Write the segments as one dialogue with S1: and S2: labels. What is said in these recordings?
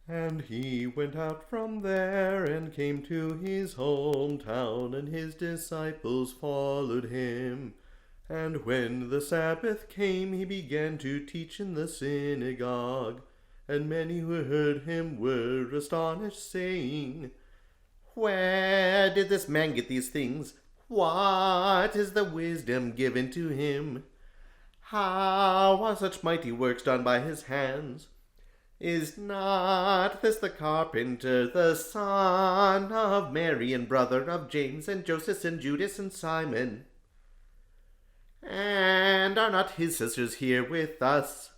S1: And he went out from there and came to his hometown, and his disciples followed him. And when the Sabbath came, he began to teach in the synagogue. And many who heard him were astonished, saying, "Where did this man get these things? What is the wisdom given to him? How are such mighty works done by his hands? Is not this the carpenter, the son of Mary, and brother of James, and Joseph, and Judas, and Simon? And are not his sisters here with us?"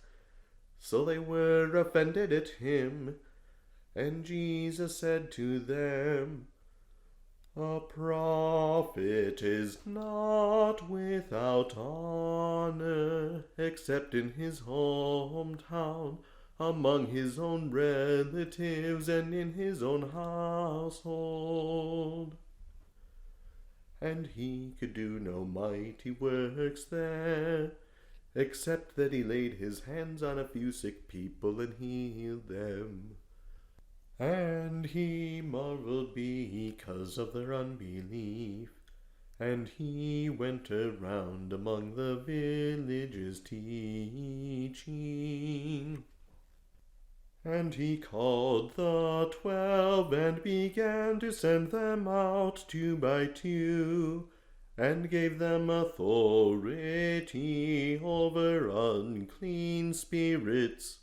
S1: So they were offended at him. And Jesus said to them, "A prophet is not without honor, except in his hometown, among his own relatives, and in his own household." And he could do no mighty works there, except that he laid his hands on a few sick people and healed them. And he marveled because of their unbelief. And he went around among the villages teaching. And he called the 12 and began to send them out 2 by 2, and gave them authority over unclean spirits.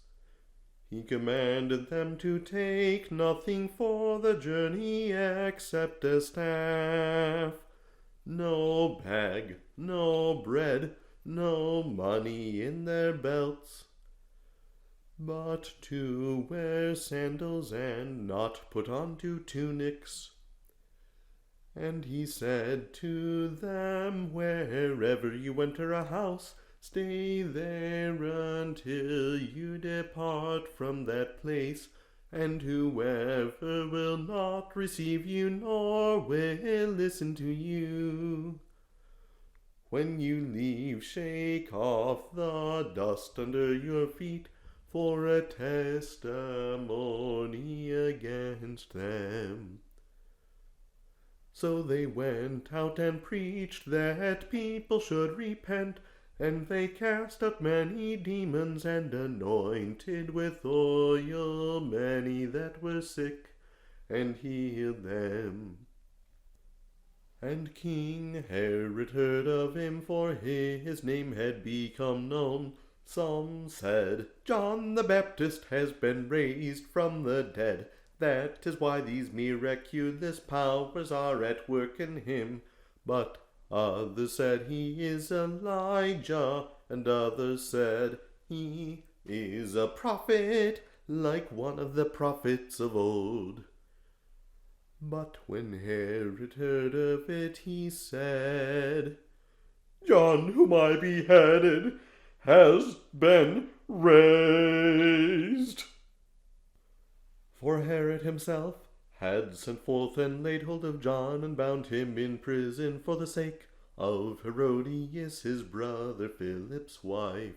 S1: He commanded them to take nothing for the journey except a staff, no bag, no bread, no money in their belts, but to wear sandals and not put on 2 tunics. And he said to them, "Wherever you enter a house, stay there until you depart from that place, and whoever will not receive you nor will listen to you, when you leave, shake off the dust under your feet for a testimony against them." So they went out and preached that people should repent, and they cast out many demons and anointed with oil many that were sick, and healed them. And King Herod heard of him, for his name had become known. Some said, "John the Baptist has been raised from the dead. That is why these miraculous powers are at work in him." But others said, "He is Elijah," and others said, "He is a prophet, like one of the prophets of old." But when Herod heard of it, he said, "John, whom I beheaded, has been raised." For Herod himself had sent forth and laid hold of John, and bound him in prison for the sake of Herodias, his brother Philip's wife,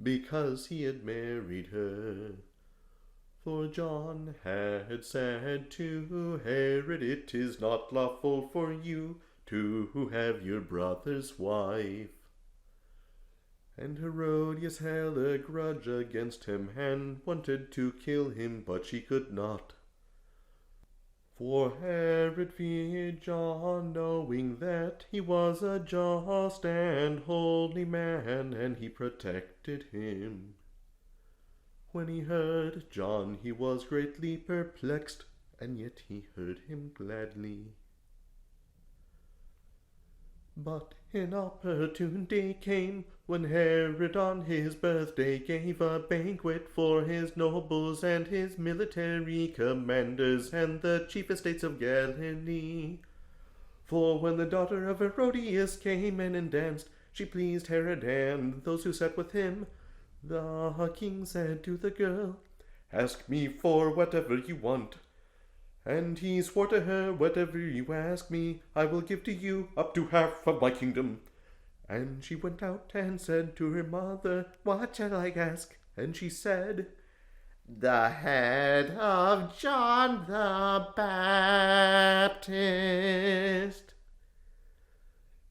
S1: because he had married her. For John had said to Herod, "It is not lawful for you to have your brother's wife." And Herodias held a grudge against him, and wanted to kill him, but she could not. For Herod feared John, knowing that he was a just and holy man, and he protected him. When he heard John, he was greatly perplexed, and yet he heard him gladly. But an opportune day came, when Herod on his birthday gave a banquet for his nobles and his military commanders and the chief estates of Galilee. For when the daughter of Herodias came in and danced, she pleased Herod and those who sat with him. The king said to the girl, "Ask me for whatever you want." And he swore to her, "Whatever you ask me, I will give to you, up to half of my kingdom." And she went out and said to her mother, "What shall I ask?" And she said, the head of John the Baptist.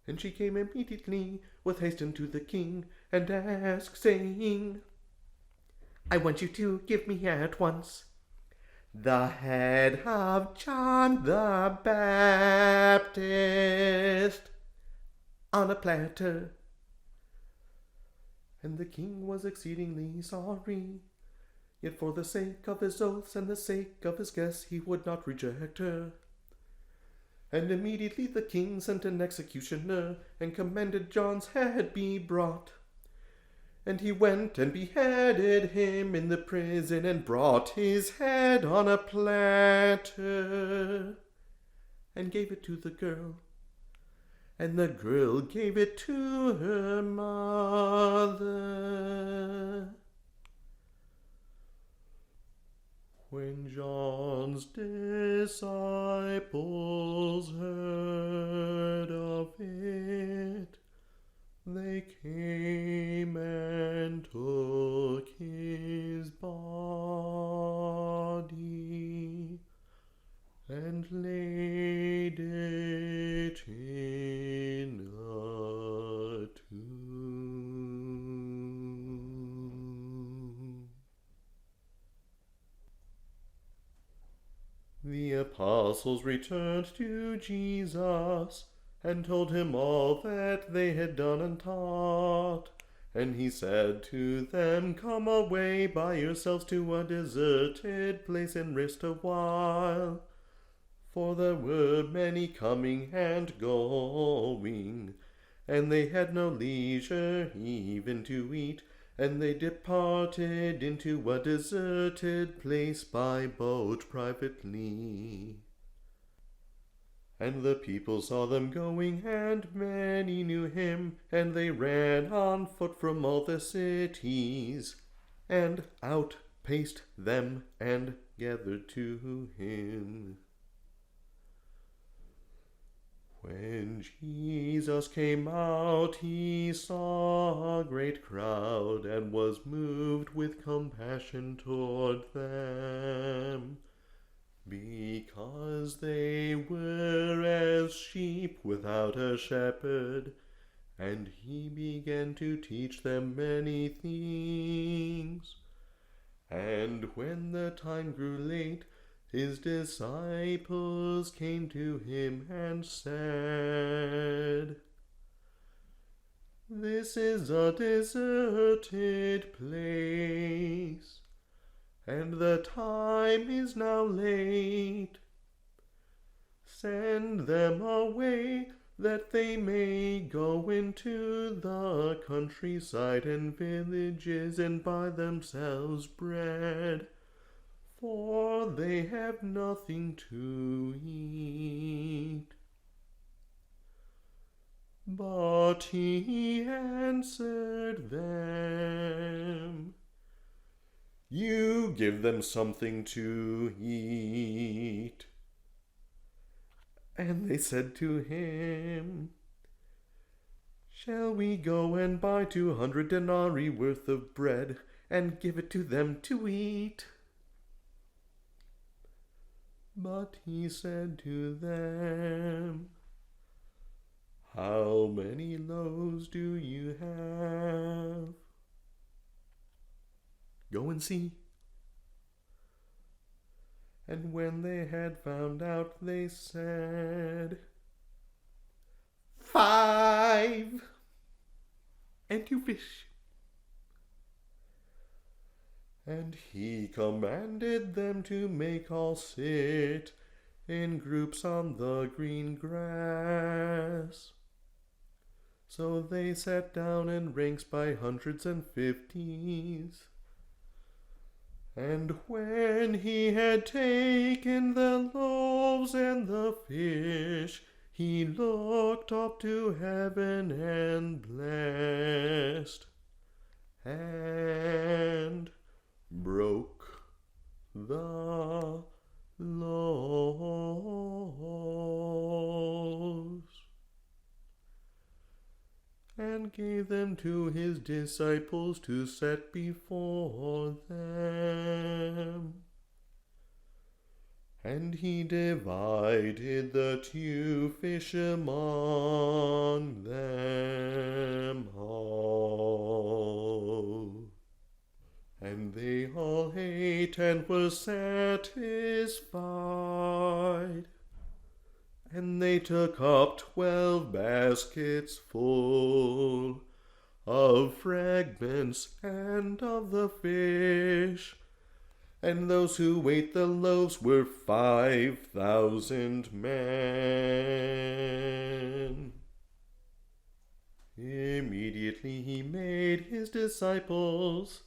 S1: And she came immediately with haste unto the king, and asked, saying, I want you to give me at once the head of John the Baptist on a platter. And the king was exceedingly sorry, yet for the sake of his oaths and the sake of his guests he would not reject her. And immediately the king sent an executioner, and commanded John's head be brought. And he went and beheaded him in the prison, and brought his head on a platter, and gave it to the girl. And the girl gave it to her mother. When John's disciples heard of it, they came and took his body and laid it in a tomb. The apostles returned to Jesus and told him all that they had done and taught. And he said to them, Come away by yourselves to a deserted place and rest a while. For there were many coming and going, and they had no leisure even to eat. And they departed into a deserted place by boat privately. And the people saw them going, and many knew him, and they ran on foot from all the cities, and outpaced them, and gathered to him. When Jesus came out, he saw a great crowd, and was moved with compassion toward them, because they were as sheep without a shepherd. And he began to teach them many things. And when the time grew late, his disciples came to him and said, This is a deserted place, and the time is now late. Send them away, that they may go into the countryside and villages and buy themselves bread, for they have nothing to eat. But he answered them, You give them something to eat. And they said to him, Shall we go and buy 200 denarii worth of bread, and give it to them to eat? But he said to them, How many loaves do you have? Go and see. And when they had found out, they said, 5, and 2 fish. And he commanded them to make all sit in groups on the green grass. So they sat down in ranks by hundreds and fifties. And when he had taken the loaves and the fish, he looked up to heaven and blessed, and broke the loaves, and gave them to his disciples to set before them. And he divided the 2 fish among them all. And they all ate and were satisfied. And they took up 12 baskets full of fragments and of the fish. And those who ate the loaves were 5,000 men. Immediately he made his disciples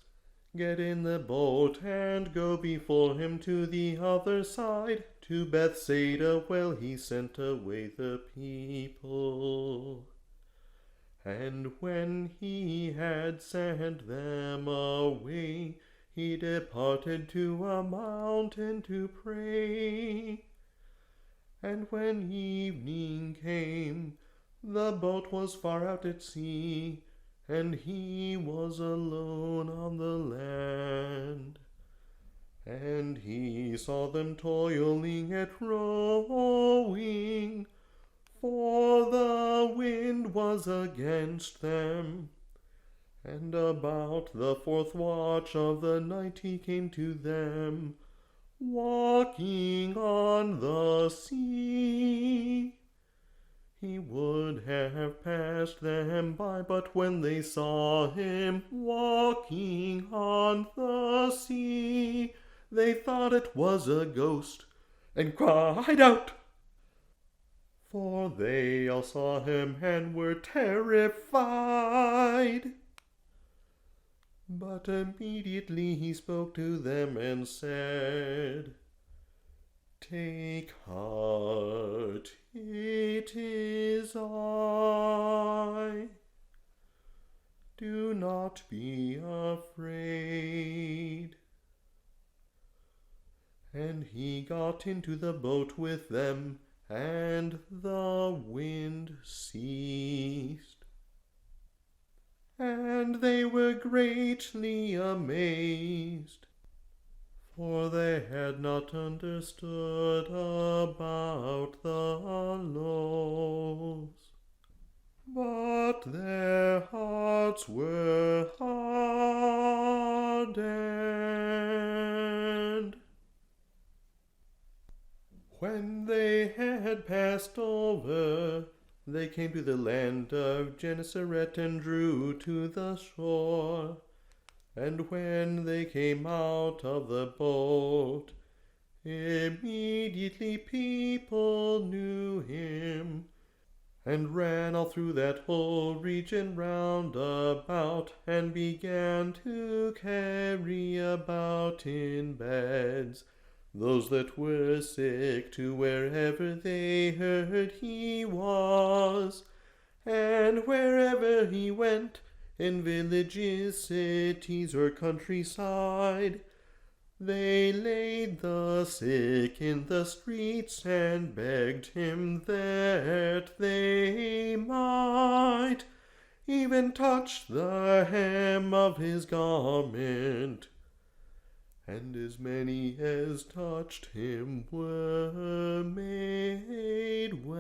S1: get in the boat and go before him to the other side, to Bethsaida, while he sent away the people. And when he had sent them away, he departed to a mountain to pray. And when evening came, the boat was far out at sea, and he was alone on the land. And he saw them toiling at rowing, for the wind was against them. And about the 4th watch of the night he came to them, walking on the sea. He would have passed them by, but when they saw him walking on the sea, they thought it was a ghost, and cried out. For they all saw him and were terrified. But immediately he spoke to them and said, "Take heart, it is I. Do not be afraid." And he got into the boat with them, and the wind ceased. And they were greatly amazed, for they had not understood about the loaves, but their hearts were hardened. When they had passed over, they came to the land of Gennesaret and drew to the shore. And when they came out of the boat, immediately people knew him, and ran all through that whole region round about, and began to carry about in beds those that were sick, to wherever they heard he was. And wherever he went, in villages, cities, or countryside, they laid the sick in the streets and begged him that they might even touch the hem of his garment. And as many as touched him were made well.